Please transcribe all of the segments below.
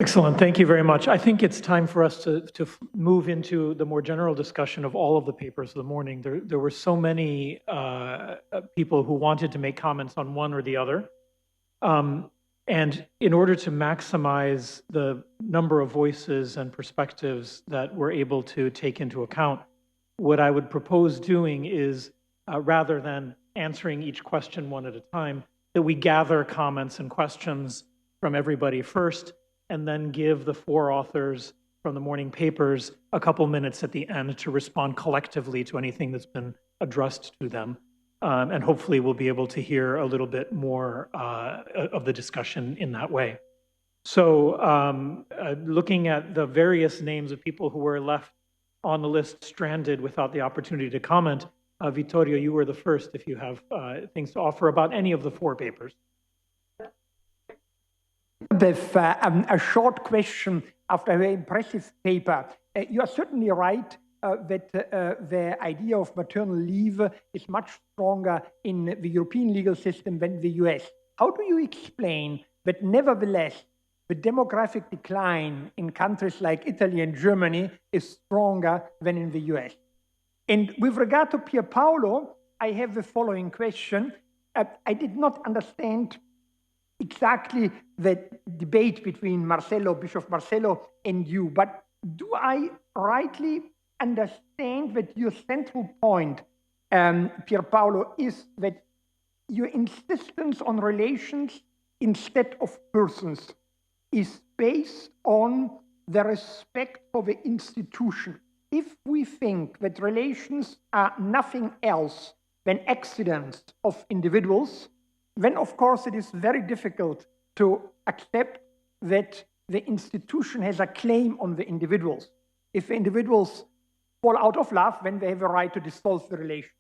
Excellent. Thank you very much. I think it's time for us to move into the more general discussion of all of the papers of the morning. There were so many people who wanted to make comments on one or the other. And in order to maximize the number of voices and perspectives that we're able to take into account, what I would propose doing is, rather than answering each question one at a time, that we gather comments and questions from everybody first, and then give the four authors from the morning papers a couple minutes at the end to respond collectively to anything that's been addressed to them. And hopefully we'll be able to hear a little bit more of the discussion in that way. So looking at the various names of people who were left on the list stranded without the opportunity to comment, Vittorio, you were the first if you have things to offer about any of the four papers. With a short question after a very impressive paper. You are certainly right that the idea of maternal leave is much stronger in the European legal system than the US. How do you explain that nevertheless the demographic decline in countries like Italy and Germany is stronger than in the US? And with regard to Pierpaolo, I have the following question. I did not understand exactly the debate between Bishop Marcello and you, but do I rightly understand that your central point, Pierpaolo, is that your insistence on relations instead of persons is based on the respect for the institution? If we think that relations are nothing else than accidents of individuals, then of course it is very difficult to accept that the institution has a claim on the individuals. If the individuals fall out of love, then they have a right to dissolve the relation.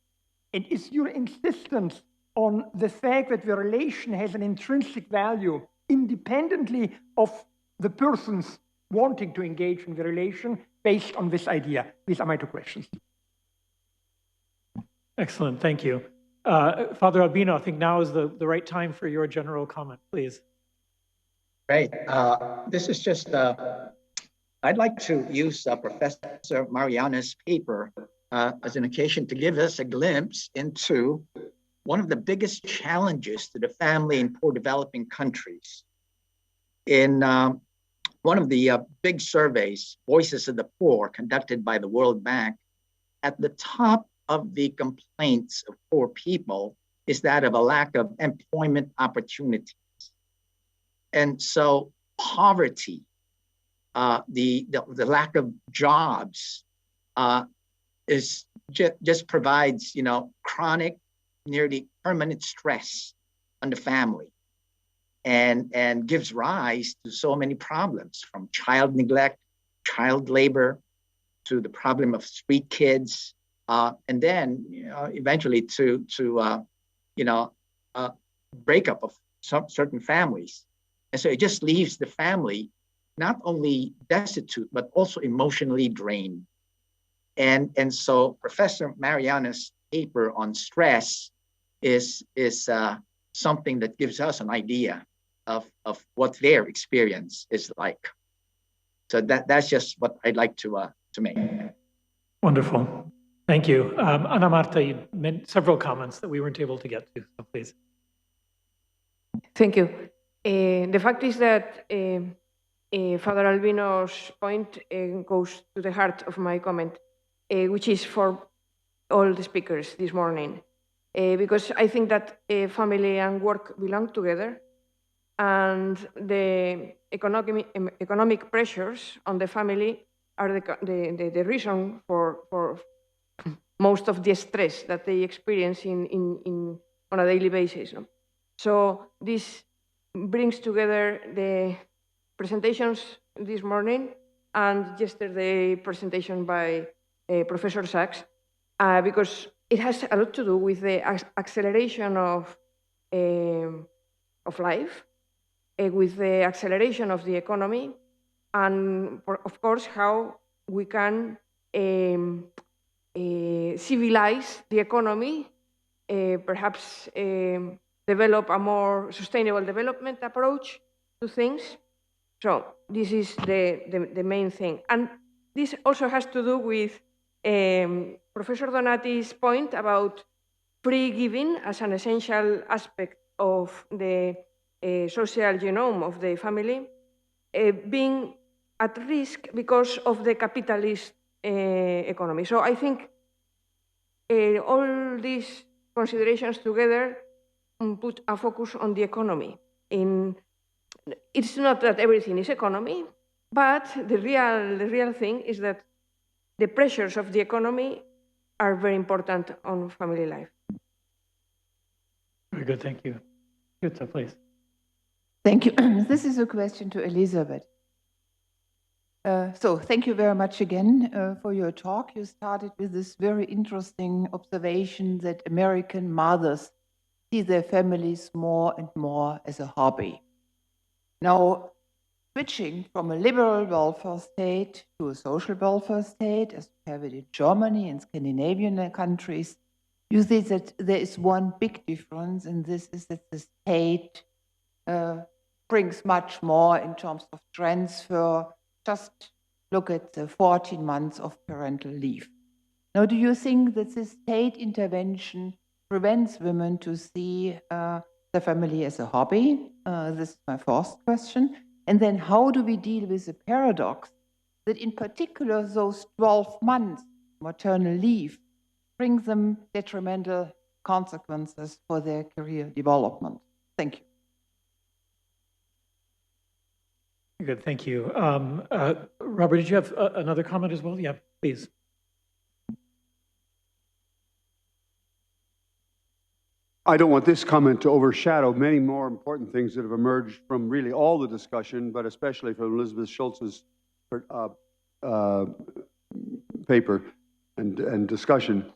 And is your insistence on the fact that the relation has an intrinsic value independently of the persons wanting to engage in the relation based on this idea? These are my two questions. Excellent, thank you. Father Albino, I think now is the right time for your general comment, please. Great. This is just, I'd like to use Professor Mariana's paper as an occasion to give us a glimpse into one of the biggest challenges to the family in poor developing countries. In one of the big surveys, Voices of the Poor, conducted by the World Bank, at the top of the complaints of poor people is that of a lack of employment opportunities. And so poverty, the lack of jobs is just provides, chronic, nearly permanent stress on the family and gives rise to so many problems, from child neglect, child labor, to the problem of street kids, and then eventually to breakup of some certain families. And so it just leaves the family not only destitute, but also emotionally drained. And so Professor Mariana's paper on stress is something that gives us an idea of what their experience is like. So that's just what I'd like to make. Wonderful. Thank you. Anna Marta, you made several comments that we weren't able to get to, so please. Thank you. The fact is that Father Albino's point goes to the heart of my comment, which is for all the speakers this morning, because I think that family and work belong together, and the economic pressures on the family are the reason for most of the stress that they experience on a daily basis. No? So this brings together the presentations this morning and yesterday presentation by Professor Sachs, because it has a lot to do with the acceleration of life, with the acceleration of the economy, and of course how we can civilize the economy, perhaps develop a more sustainable development approach to things, So this is the main thing. And this also has to do with Professor Donati's point about free giving as an essential aspect of the social genome of the family being at risk because of the capitalist economy. So I think all these considerations together put a focus on the economy. It's not that everything is economy, but the real thing is that the pressures of the economy are very important on family life. Very good, thank you. Jutta, please. Thank you. This is a question to Elisabeth. So thank you very much again for your talk. You started with this very interesting observation that American mothers see their families more and more as a hobby. Now, switching from a liberal welfare state to a social welfare state, as we have it in Germany and Scandinavian countries, you see that there is one big difference, and this is that the state brings much more in terms of transfer. Just look at the 14 months of parental leave. Now, do you think that this state intervention prevents women to see the family as a hobby? This is my first question. And then how do we deal with the paradox that in particular those 12 months maternal leave bring them detrimental consequences for their career development? Thank you. Good, thank you. Robert, did you have another comment as well? Yeah, please. I don't want this comment to overshadow many more important things that have emerged from really all the discussion, but especially from Elizabeth Schultz's paper and discussion.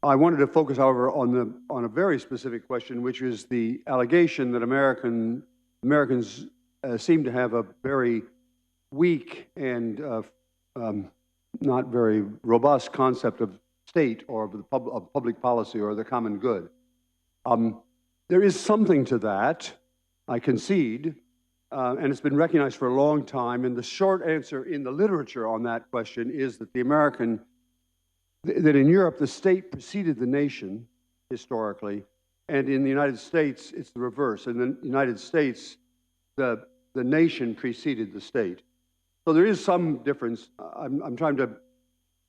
I wanted to focus, however, on a very specific question, which is the allegation that Americans seem to have a very weak and not very robust concept of state or of public policy or the common good. There is something to that, I concede, and it's been recognized for a long time. And the short answer in the literature on that question is that that in Europe, the state preceded the nation historically, and in the United States, it's the reverse. In the United States, the nation preceded the state. So there is some difference. I'm trying to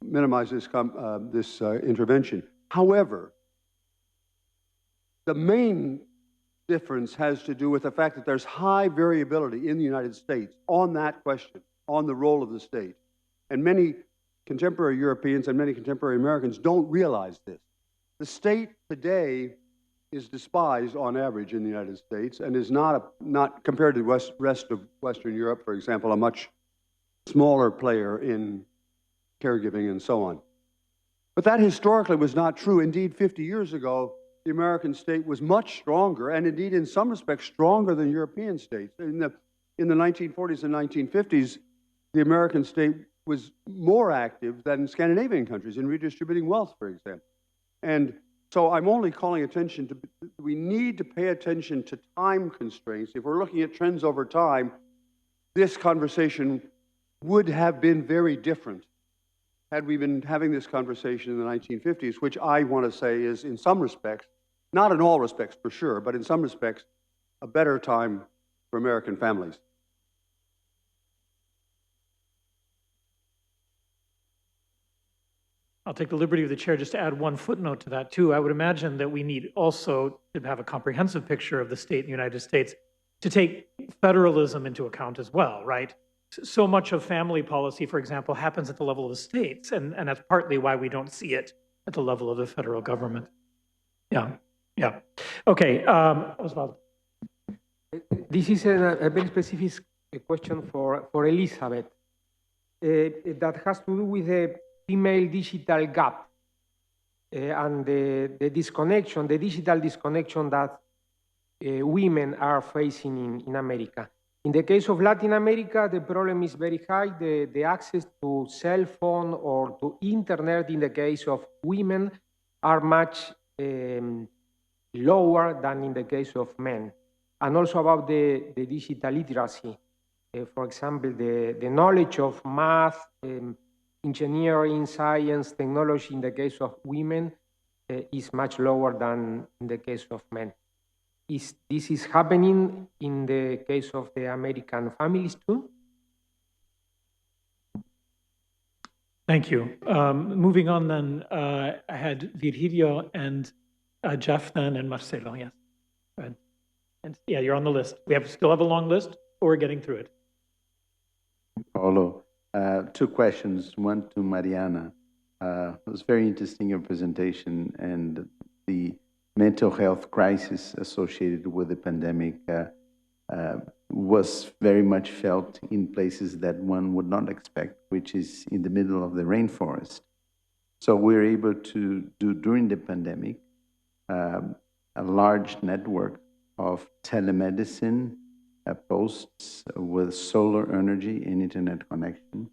minimize this intervention. However, the main difference has to do with the fact that there's high variability in the United States on that question, on the role of the state. And many contemporary Europeans and many contemporary Americans don't realize this. The state today is despised on average in the United States and is not compared to the rest of Western Europe, for example, a much smaller player in caregiving and so on. But that historically was not true. Indeed, 50 years ago, the American state was much stronger, and indeed in some respects stronger than European states. In the 1940s and 1950s, the American state was more active than Scandinavian countries in redistributing wealth, for example. And so I'm only calling attention to, we need to pay attention to time constraints. If we're looking at trends over time, this conversation would have been very different had we been having this conversation in the 1950s, which I want to say is in some respects, not in all respects for sure, but in some respects, a better time for American families. I'll take the liberty of the chair just to add one footnote to that too. I would imagine that we need also to have a comprehensive picture of the state in the United States to take federalism into account as well, right? So much of family policy, for example, happens at the level of the states, and that's partly why we don't see it at the level of the federal government. Yeah. Okay, Oswald. This is a very specific question for Elizabeth that has to do with the female digital gap and the disconnection, the digital disconnection that women are facing in America. In the case of Latin America, the problem is very high. The access to cell phone or to internet in the case of women are much lower than in the case of men. And also about the digital literacy For example, the knowledge of math, engineering, science, technology in the case of women is much lower than in the case of men. This is happening in the case of the American families too? Thank you. Moving on then, I had Virgilio and Jeff then and Marcelo, yes. Go ahead. And yeah, you're on the list. We still have a long list, but we're getting through it. Paulo, two questions, one to Mariana. It was very interesting, your presentation, and the mental health crisis associated with the pandemic was very much felt in places that one would not expect, which is in the middle of the rainforest. So we're able to do, during the pandemic, a large network of telemedicine posts with solar energy and internet connection.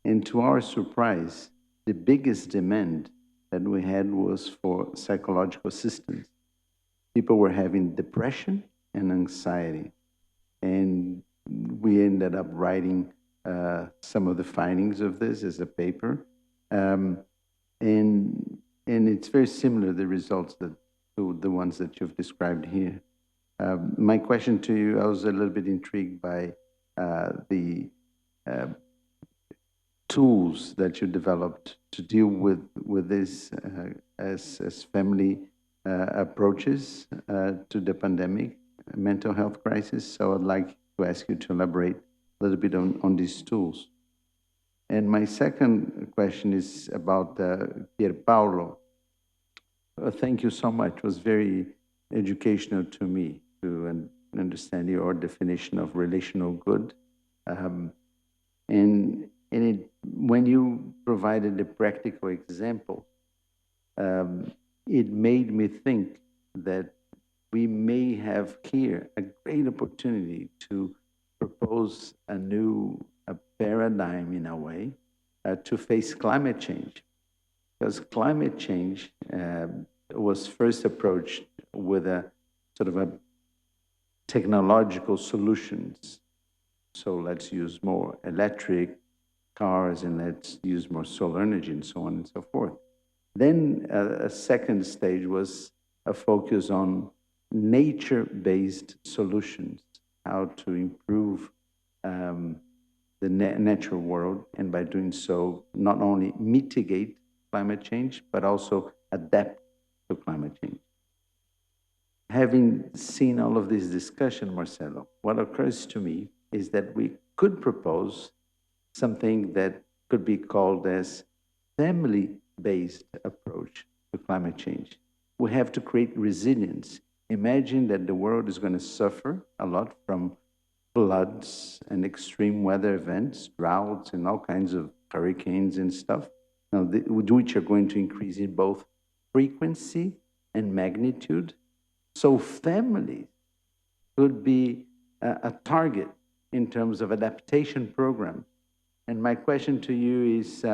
And to our surprise, the biggest demand that we had was for psychological assistance. People were having depression and anxiety. And we ended up writing some of the findings of this as a paper. And it's very similar, the results to the ones that you've described here. My question to you, I was a little bit intrigued by the tools that you developed to deal with this as family approaches to the pandemic, mental health crisis. So I'd like to ask you to elaborate a little bit on these tools. And my second question is about Pier Paolo. Thank you so much. It was very educational to me to understand your definition of relational good. When you provided a practical example, it made me think that we may have here a great opportunity to propose a new paradigm in a way to face climate change. Because climate change was first approached with a sort of a technological solutions. So let's use more electric cars and let's use more solar energy and so on and so forth. Then a second stage was a focus on nature-based solutions, how to improve the natural world, and by doing so, not only mitigate climate change, but also adapt to climate change. Having seen all of this discussion, Marcelo, what occurs to me is that we could propose something that could be called as family-based approach to climate change. We have to create resilience. Imagine that the world is going to suffer a lot from floods and extreme weather events, droughts, and all kinds of hurricanes and stuff, which are going to increase in both frequency and magnitude. So families could be a target in terms of adaptation program. And my question to you is,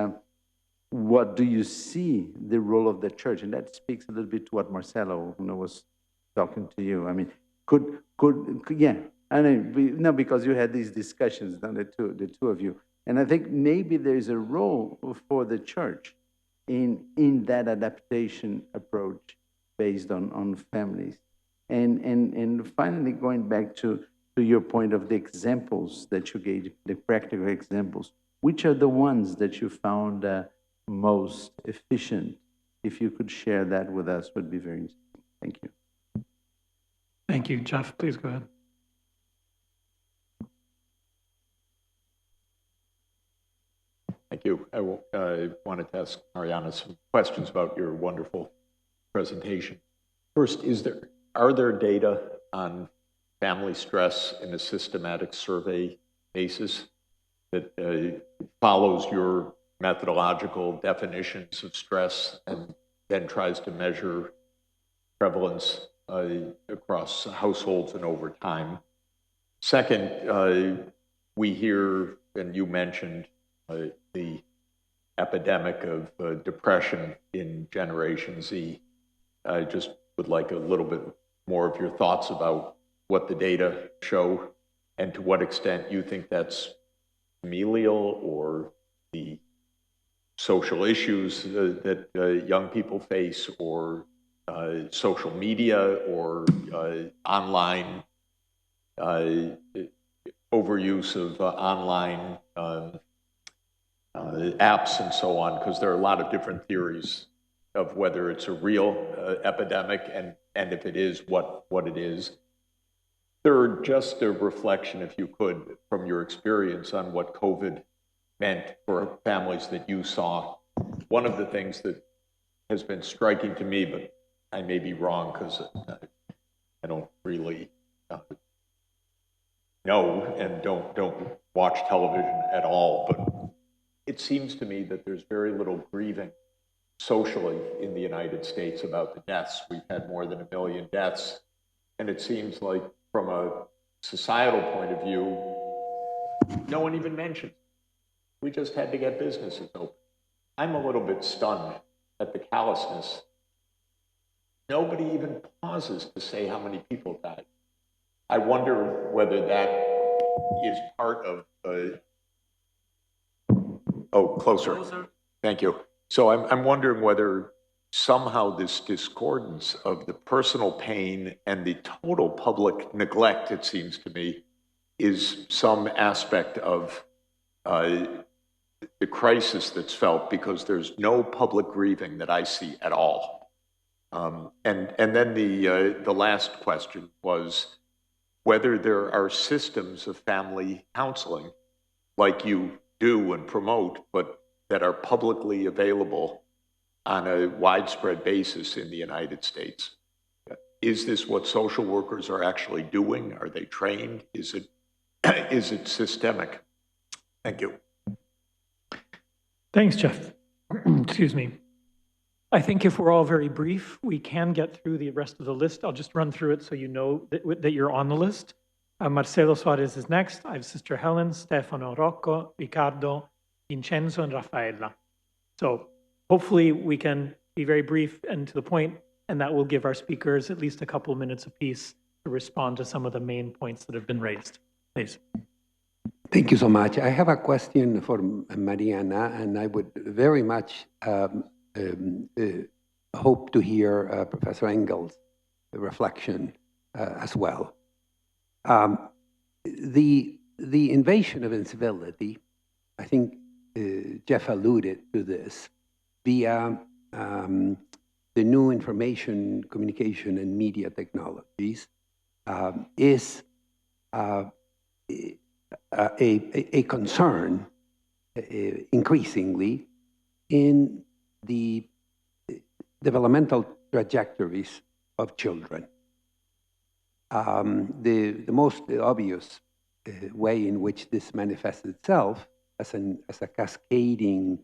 what do you see the role of the church? And that speaks a little bit to what Marcelo was talking to you. I mean, yeah, I mean, no, because you had these discussions, the two of you. And I think maybe there's a role for the church in that adaptation approach based on families. And finally, going back to your point of the examples that you gave, the practical examples, which are the ones that you found most efficient? If you could share that with us, would be very interesting. Thank you. Thank you. Jeff, please go ahead. Thank you. I wanted to ask Mariana some questions about your wonderful presentation. First, are there data on family stress in a systematic survey basis that follows your methodological definitions of stress and then tries to measure prevalence across households and over time? Second, we hear, and you mentioned, the epidemic of depression in Generation Z. I just would like a little bit more of your thoughts about what the data show and to what extent you think that's familial or the social issues that young people face, or social media, or online overuse of online apps and so on, because there are a lot of different theories of whether it's a real epidemic, and if it is, what it is. Third, just a reflection, if you could, from your experience on what COVID meant for families that you saw. One of the things that has been striking to me, but I may be wrong because I don't really know and don't watch television at all, but it seems to me that there's very little grieving socially in the United States about the deaths. We've had more than 1 million deaths, and it seems like from a societal point of view, no one even mentions it. We just had to get businesses open. I'm a little bit stunned at the callousness. Nobody even pauses to say how many people died. I wonder whether that is part of closer. Thank you. So I'm wondering whether somehow this discordance of the personal pain and the total public neglect, it seems to me, is some aspect of the crisis that's felt, because there's no public grieving that I see at all. And then the last question was whether there are systems of family counseling like you do and promote, but that are publicly available on a widespread basis in the United States. Is this what social workers are actually doing? Are they trained? Is it systemic? Thank you. Thanks, Jeff. Excuse me. I think if we're all very brief, we can get through the rest of the list. I'll just run through it so you know that you're on the list. Marcelo Suarez is next. I have Sister Helen, Stefano, Rocco, Ricardo, Vincenzo, and Rafaela. So hopefully we can be very brief and to the point, and that will give our speakers at least a couple of minutes apiece to respond to some of the main points that have been raised. Please. Thank you so much. I have a question for Mariana, and I would very much hope to hear Professor Engel's reflection as well. The invasion of incivility, I think Jeff alluded to this, via the new information, communication, and media technologies is a concern increasingly in the developmental trajectories of children. The most obvious way in which this manifests itself as a cascading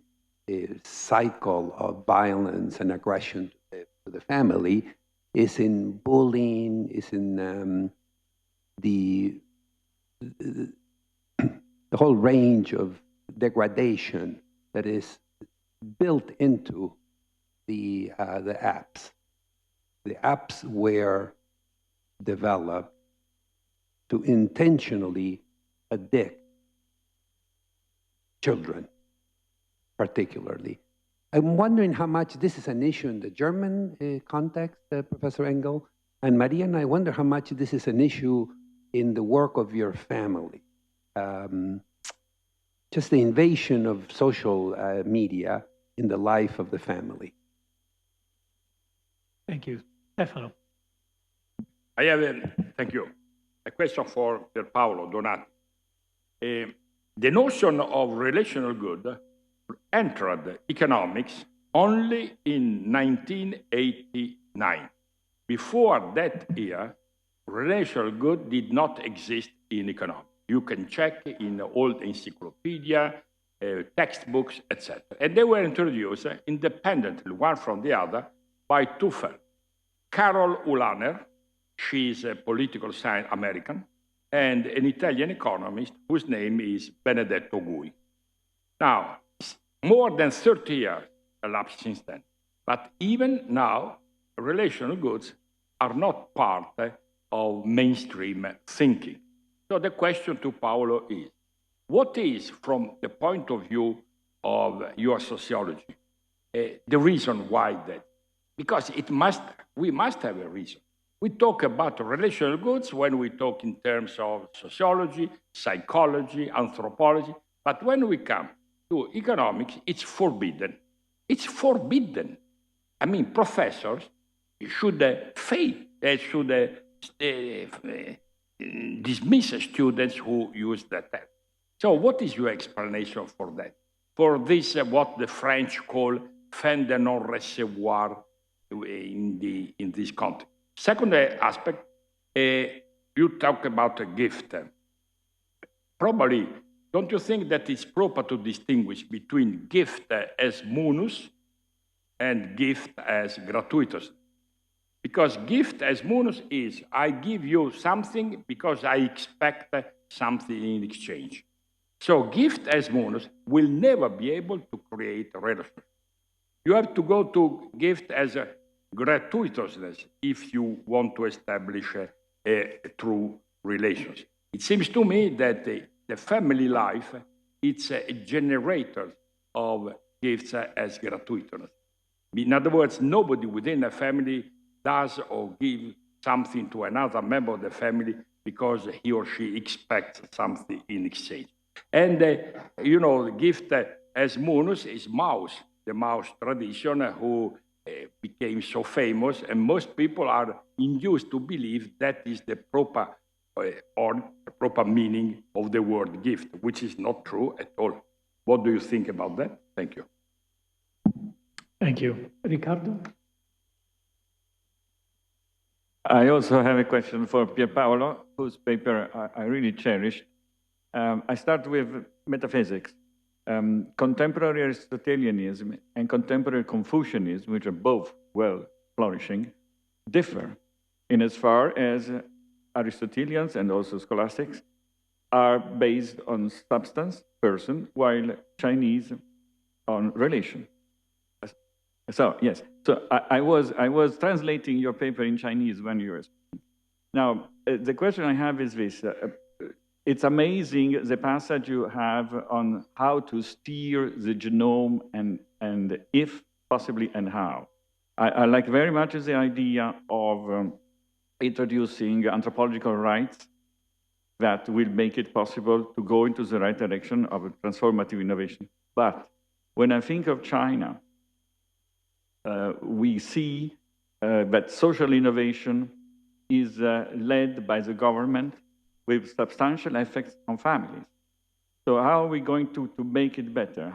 cycle of violence and aggression to the family is in bullying, is in the whole range of degradation that is built into the apps. The apps were developed to intentionally addict children, particularly. I'm wondering how much this is an issue in the German context, Professor Engel, and Maria, and I wonder how much this is an issue in the work of your family. Just the invasion of social media in the life of the family. Thank you. Stefano. I have thank you. A question for Pierpaolo Donati. The notion of relational good entered economics only in 1989. Before that year, relational good did not exist in economics. You can check in old encyclopedia, textbooks, etc. And they were introduced independently, one from the other, by two fellows. Carol Ulaner, she's a political science American, and an Italian economist whose name is Benedetto Gui. Now, more than 30 years elapsed since then, but even now, relational goods are not part of mainstream thinking. So the question to Paolo is, what is, from the point of view of your sociology, the reason why that? Because we must have a reason. We talk about relational goods when we talk in terms of sociology, psychology, anthropology, but when we come to economics, it's forbidden. It's forbidden. I mean, professors should dismiss students who use that term. So what is your explanation for that? For this, what the French call fin de non-recevoir in this context. Second aspect, you talk about a gift. Probably, don't you think that it's proper to distinguish between gift as munus and gift as gratuitous? Because gift as munus is, I give you something because I expect something in exchange. So gift as munus will never be able to create a relationship. You have to go to gift as a gratuitousness if you want to establish a true relationship. It seems to me that the family life, it's a generator of gifts as gratuitous. In other words, nobody within a family does or gives something to another member of the family because he or she expects something in exchange. And, the gift as munus is Maus, the Maus tradition who became so famous, and most people are induced to believe that is the proper meaning of the word gift, which is not true at all. What do you think about that? Thank you. Thank you. Riccardo? I also have a question for Pierpaolo, whose paper I really cherished. I start with metaphysics. Contemporary Aristotelianism and contemporary Confucianism, which are both well flourishing, differ in as far as Aristotelians and also scholastics are based on substance, person, while Chinese on relation. So yes, so I was translating your paper in Chinese when you were speaking. Now the question I have is this: it's amazing the passage you have on how to steer the genome and if possibly and how. I like very much the idea of introducing anthropological rights that will make it possible to go into the right direction of a transformative innovation. But when I think of China, we see that social innovation is led by the government with substantial effects on families. So how are we going to make it better?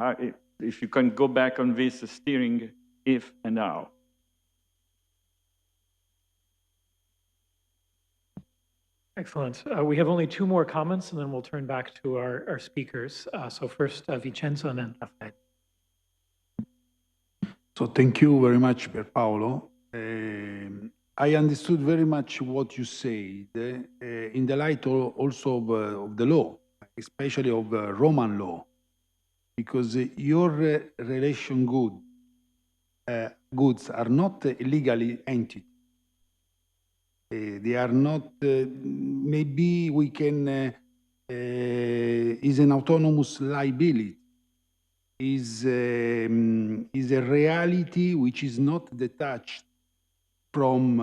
If you can go back on this steering if and how. Excellent. We have only two more comments, and then we'll turn back to our speakers. So first, Vincenzo, and then Rafael. So thank you very much, Pierpaolo. I understood very much what you said in the light also of the law, especially of Roman law, because your relation goods are not a legal entity. They are not, maybe we can, is an autonomous liability, is a reality which is not detached from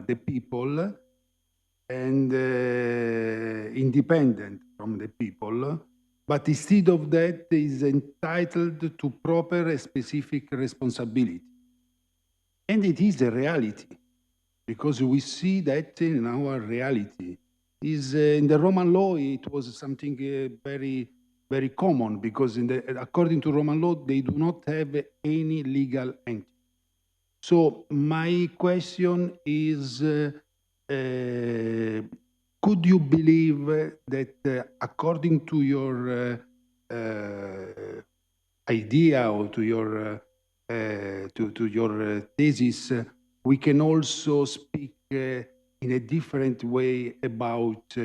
the people and independent from the people, but instead of that is entitled to proper specific responsibility. And it is a reality, because we see that in our reality. In the Roman law, it was something very, very common, because according to Roman law, they do not have any legal entity. So my question is, could you believe that according to your idea or to your thesis, we can also speak in a different way about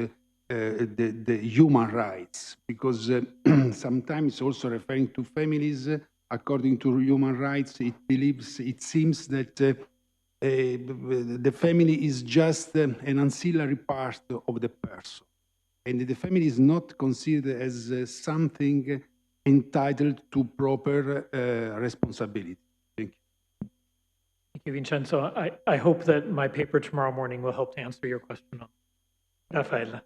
the human rights? Because sometimes also referring to families, according to human rights, it seems that the family is just an ancillary part of the person. and the family is not considered as something entitled to proper responsibility. Thank you. Thank you, Vincenzo. I hope that my paper tomorrow morning will help to answer your question. Rafaela.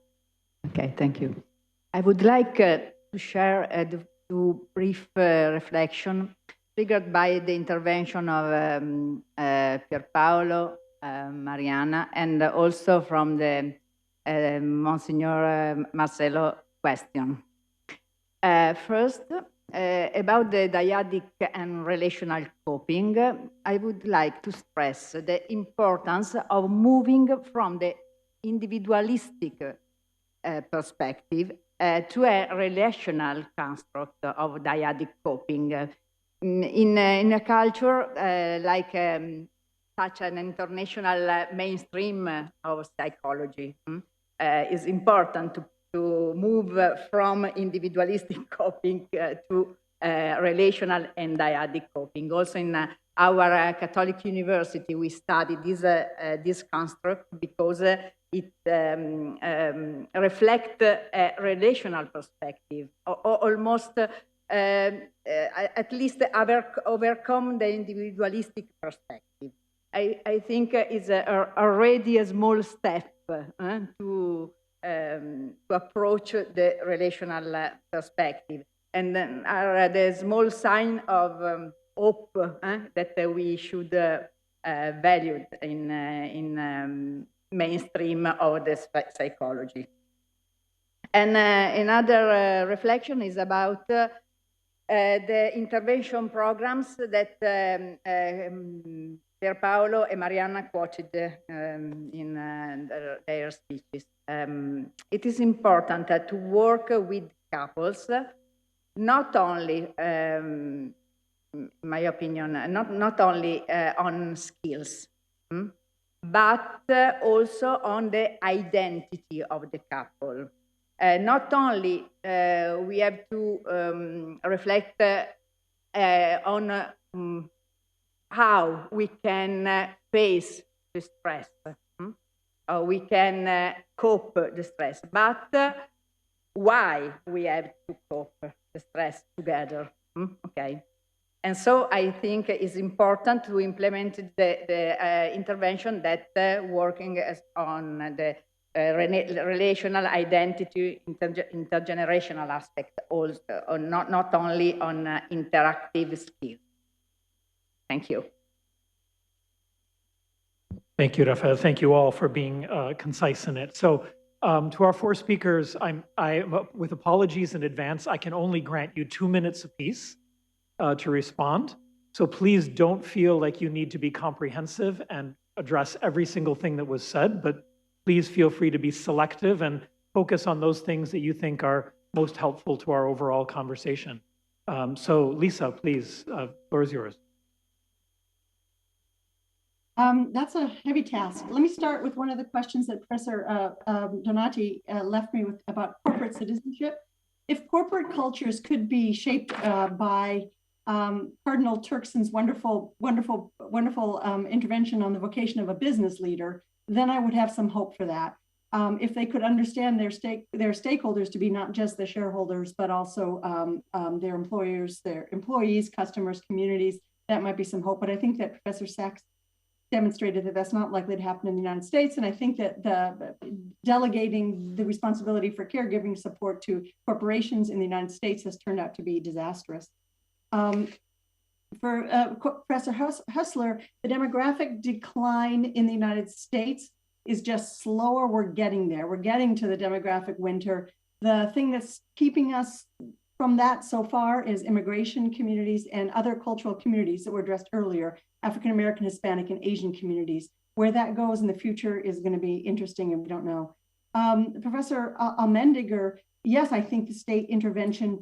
Okay, thank you. I would like to share two brief reflection triggered by the intervention of Pierpaolo, Mariana, and also from the Monsignor Marcelo question. First, about the dyadic and relational coping, I would like to stress the importance of moving from the individualistic perspective to a relational construct of dyadic coping. In a culture like such an international mainstream of psychology, is important to move from individualistic coping to relational and dyadic coping. Also in our Catholic University, we study this construct because it reflects a relational perspective, or almost at least overcome the individualistic perspective. I think it's already a small step to approach the relational perspective, and are the small sign of hope that we should value in mainstream of the psychology. And another reflection is about the intervention programs that Pierpaolo and Mariana quoted in their speeches. It is important to work with couples, not only, in my opinion, not only on skills, but also on the identity of the couple. Not only we have to reflect on how we can face the stress, how we can cope the stress, but why we have to cope the stress together. Okay. And so I think it's important to implement the intervention that working on the relational identity, intergenerational aspect, also not only on interactive skills. Thank you. Thank you, Rafael. Thank you all for being concise in it. So to our four speakers, I with apologies in advance, I can only grant you 2 minutes apiece to respond. So please don't feel like you need to be comprehensive and address every single thing that was said, but please feel free to be selective and focus on those things that you think are most helpful to our overall conversation. So Lisa, please, floor is yours. That's a heavy task. Let me start with one of the questions that Professor Donati left me with about corporate citizenship. If corporate cultures could be shaped by Cardinal Turkson's wonderful intervention on the vocation of a business leader, then I would have some hope for that. If they could understand their stakeholders to be not just the shareholders, but also their employers, their employees, customers, communities, that might be some hope. But I think that Professor Sachs demonstrated that that's not likely to happen in the United States. And I think that the delegating the responsibility for caregiving support to corporations in the United States has turned out to be disastrous. For Professor Hustler, the demographic decline in the United States is just slower. We're getting there. We're getting to the demographic winter. The thing that's keeping us from that so far is immigration communities and other cultural communities that were addressed earlier, African American, Hispanic, and Asian communities. Where that goes in the future is going to be interesting, and we don't know. Professor Almendinger, yes, I think the state intervention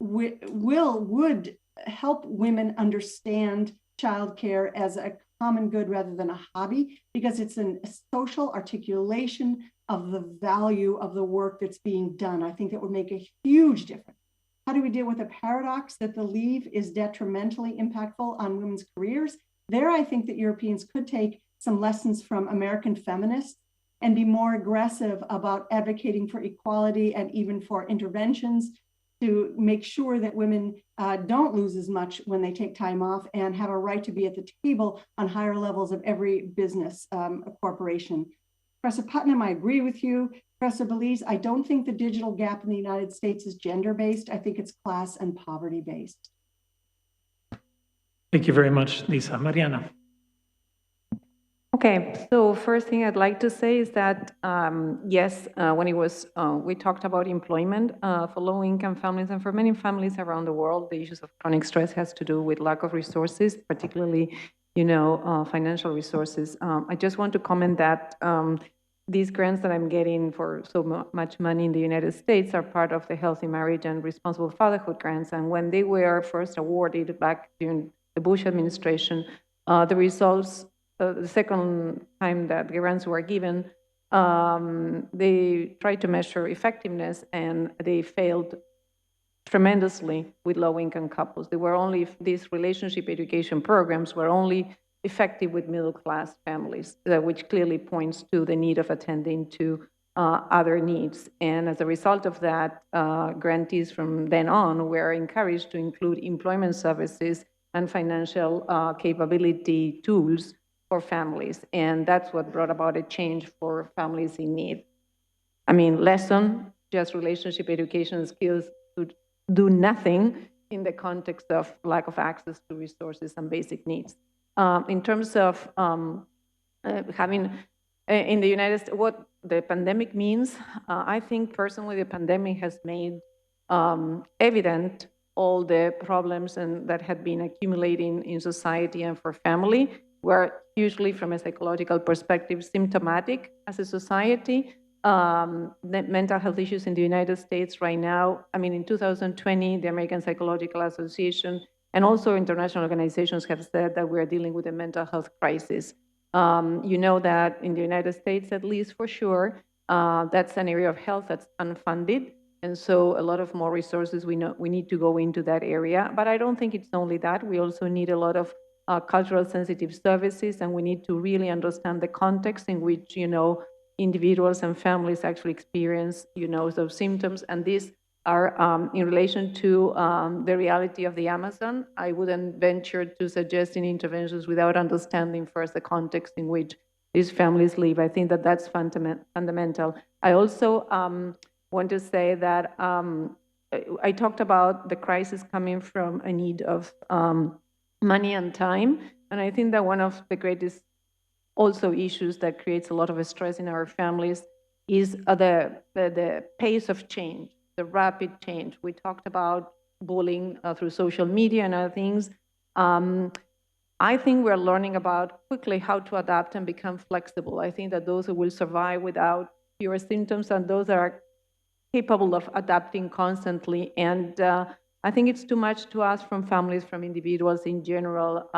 would help women understand childcare as a common good rather than a hobby, because it's a social articulation of the value of the work that's being done. I think that would make a huge difference. How do we deal with the paradox that the leave is detrimentally impactful on women's careers? There, I think that Europeans could take some lessons from American feminists and be more aggressive about advocating for equality and even for interventions to make sure that women don't lose as much when they take time off and have a right to be at the table on higher levels of every business corporation. Professor Putnam, I agree with you. Professor Belize, I don't think the digital gap in the United States is gender-based. I think it's class and poverty-based. Thank you very much, Lisa. Mariana. Okay, so first thing I'd like to say is that, yes, when it was, we talked about employment for low-income families, and for many families around the world, the issues of chronic stress has to do with lack of resources, particularly, financial resources. I just want to comment that these grants that I'm getting for so much money in the United States are part of the Healthy Marriage and Responsible Fatherhood grants, and when they were first awarded back during the Bush administration, the results the second time that grants were given, they tried to measure effectiveness and they failed tremendously with low-income couples. These relationship education programs were only effective with middle-class families, which clearly points to the need of attending to other needs. And as a result of that, grantees from then on were encouraged to include employment services and financial capability tools for families, and that's what brought about a change for families in need. I mean, less on just relationship education skills to do nothing in the context of lack of access to resources and basic needs. In terms of having in the United States, what the pandemic means, I think personally the pandemic has made evident all the problems that had been accumulating in society and for family. We're usually, from a psychological perspective, symptomatic as a society. The mental health issues in the United States right now, I mean, in 2020, the American Psychological Association and also international organizations have said that we're dealing with a mental health crisis. You know that in the United States, at least for sure, that's an area of health that's unfunded. And so a lot of more resources, we need to go into that area. But I don't think it's only that. We also need a lot of cultural sensitive services, and we need to really understand the context in which, individuals and families actually experience, those symptoms. And these are in relation to the reality of the Amazon. I wouldn't venture to suggest any interventions without understanding first the context in which these families live. I think that that's fundamental. I also want to say that I talked about the crisis coming from a need of money and time. And I think that one of the greatest also issues that creates a lot of stress in our families is the pace of change, the rapid change. We talked about bullying through social media and other things. I think we're learning about quickly how to adapt and become flexible. I think that those who will survive without fewer symptoms and those that are capable of adapting constantly. And I think it's too much to ask from families, from individuals in general.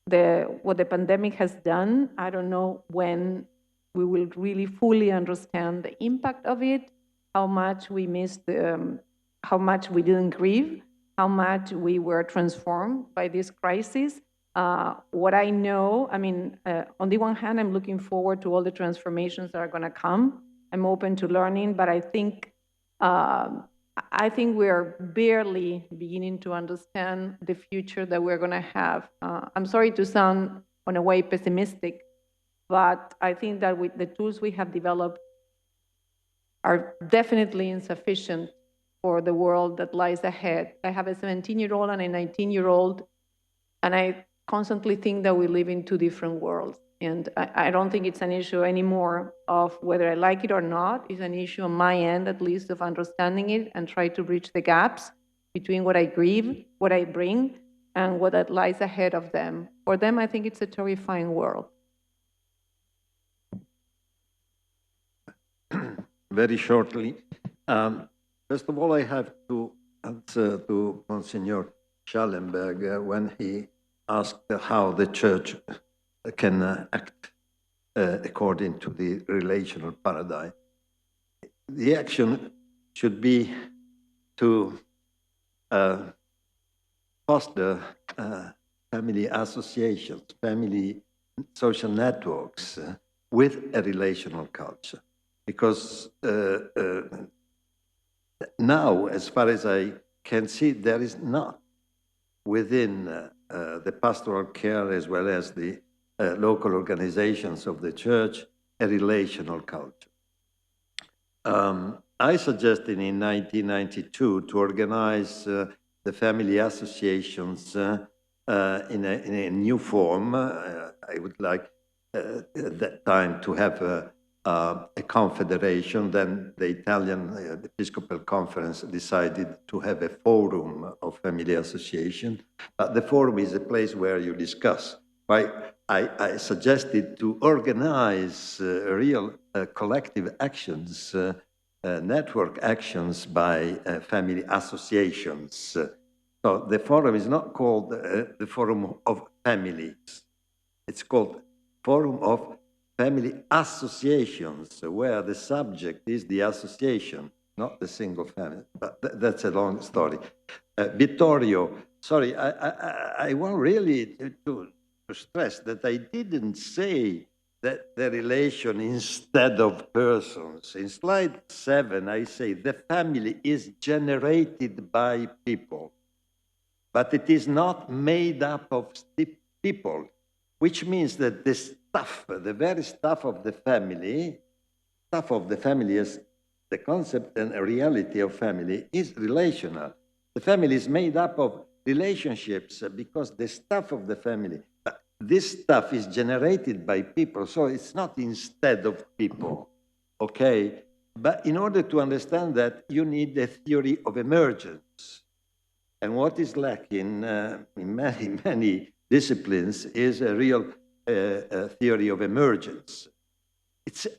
What the pandemic has done, I don't know when we will really fully understand the impact of it, how much we missed, how much we didn't grieve, how much we were transformed by this crisis. What I know, on the one hand, I'm looking forward to all the transformations that are going to come. I'm open to learning, but I think we're barely beginning to understand the future that we're going to have. I'm sorry to sound, in a way, pessimistic, but I think that with the tools we have developed are definitely insufficient for the world that lies ahead. I have a 17-year-old and a 19-year-old, and I constantly think that we live in two different worlds. And I don't think it's an issue anymore of whether I like it or not. It's an issue on my end, at least, of understanding it and try to bridge the gaps between what I grieve, what I bring, and what that lies ahead of them. For them, I think it's a terrifying world. Very shortly. First of all, I have to answer to Monsignor Schallenberg when he asked how the Church can act according to the relational paradigm. The action should be to foster family associations, family social networks, with a relational culture. Because now, as far as I can see, there is not within the pastoral care as well as the local organizations of the church a relational culture. I suggested in 1992 to organize the family associations in a new form. I would like at that time to have a confederation. Then the Italian Episcopal Conference decided to have a forum of family association. But the forum is a place where you discuss. I suggested to organize real collective actions, network actions by family associations. So the forum is not called the Forum of Families. It's called Forum of Family Associations, where the subject is the association, not the single family. But that's a long story. Vittorio, sorry, I want really to stress that I didn't say that the relation instead of persons. In slide 7, I say the family is generated by people, but it is not made up of people, which means that the stuff, the very stuff of the family is the concept and reality of family is relational. The family is made up of relationships because the stuff of the family, this stuff is generated by people, so it's not instead of people, okay? But in order to understand that, you need a theory of emergence. And what is lacking in many disciplines is a real theory of emergence.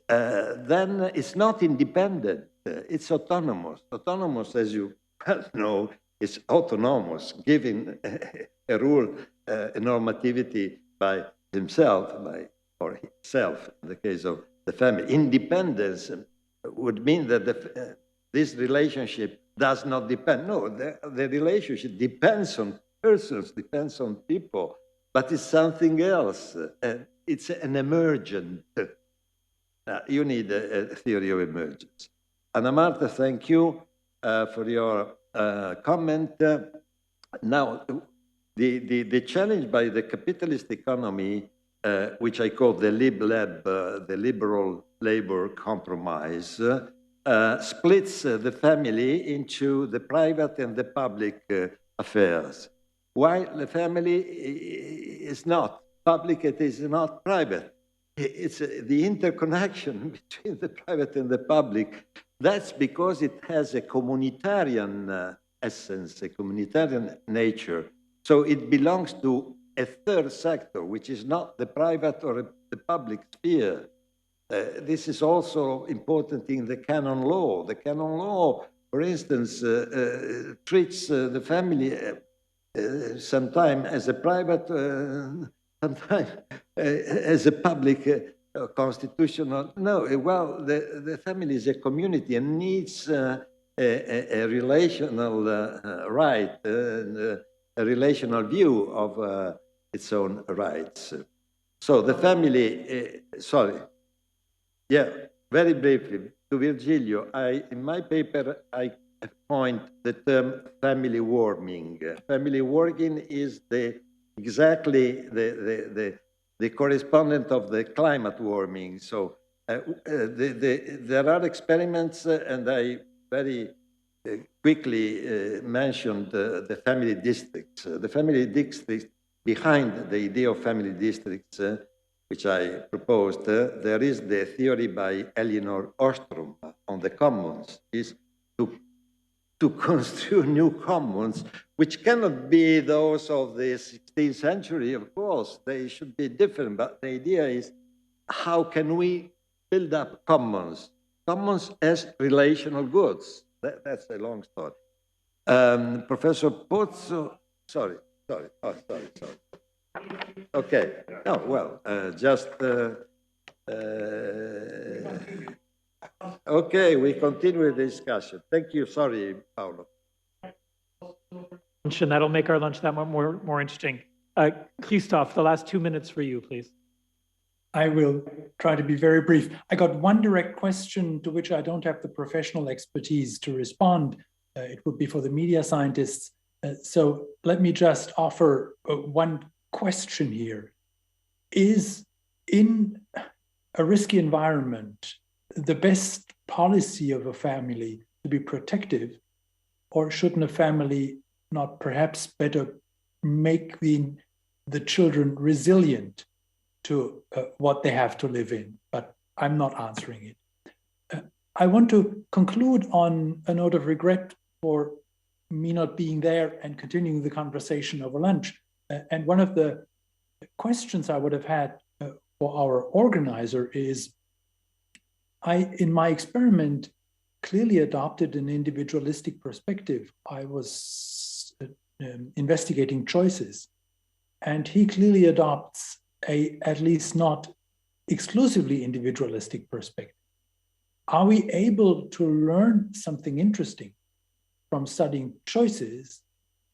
Then it's not independent, it's autonomous. Autonomous, as you well know, is autonomous, giving a rule, a normativity by himself, or himself, in the case of the family. Independence would mean that this relationship does not depend. No, the relationship depends on persons, depends on people, but it's something else. It's an emergent. You need a theory of emergence. Anna Marta, thank you for your comment. Now, the challenge by the capitalist economy, which I call the lib-lab, the liberal labor compromise, splits the family into the private and the public affairs. While the family is not public, it is not private. It's the interconnection between the private and the public. That's because it has a communitarian essence, a communitarian nature. So it belongs to a third sector, which is not the private or the public sphere. This is also important in the canon law. The canon law, for instance, treats the family sometimes as a private, sometimes as a public constitutional. No, well, the family is a community and needs a relational right, a relational view of its own rights. So the family, sorry, yeah, very briefly, to Virgilio, in my paper, I point the term family warming. Family warming is exactly the correspondent of the climate warming. So there are experiments, and I very quickly mentioned the family districts. The family districts, behind the idea of family districts, which I proposed, there is the theory by Elinor Ostrom on the commons, is to construe new commons, which cannot be those of the 16th century, of course. They should be different, but the idea is, how can we build up commons? Commons as relational goods. That's a long story. Professor Pozzo, sorry. Okay, no, well, just, okay, we continue the discussion. Thank you, sorry, Paolo. And that'll make our lunch that much more interesting. Christoph, the last 2 minutes for you, please. I will try to be very brief. I got one direct question to which I don't have the professional expertise to respond. It would be for the media scientists. So let me just offer one question here. Is in a risky environment the best policy of a family to be protective, or shouldn't a family not perhaps better make the children resilient to what they have to live in? But I'm not answering it. I want to conclude on a note of regret for me not being there and continuing the conversation over lunch. And one of the questions I would have had for our organizer is, in my experiment, clearly adopted an individualistic perspective. I was investigating choices, and he clearly adopts at least not exclusively individualistic perspective. Are we able to learn something interesting from studying choices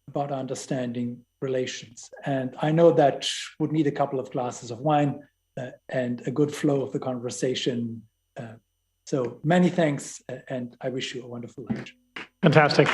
about understanding relations? And I know that would need a couple of glasses of wine and a good flow of the conversation. So many thanks, and I wish you a wonderful lunch. Fantastic.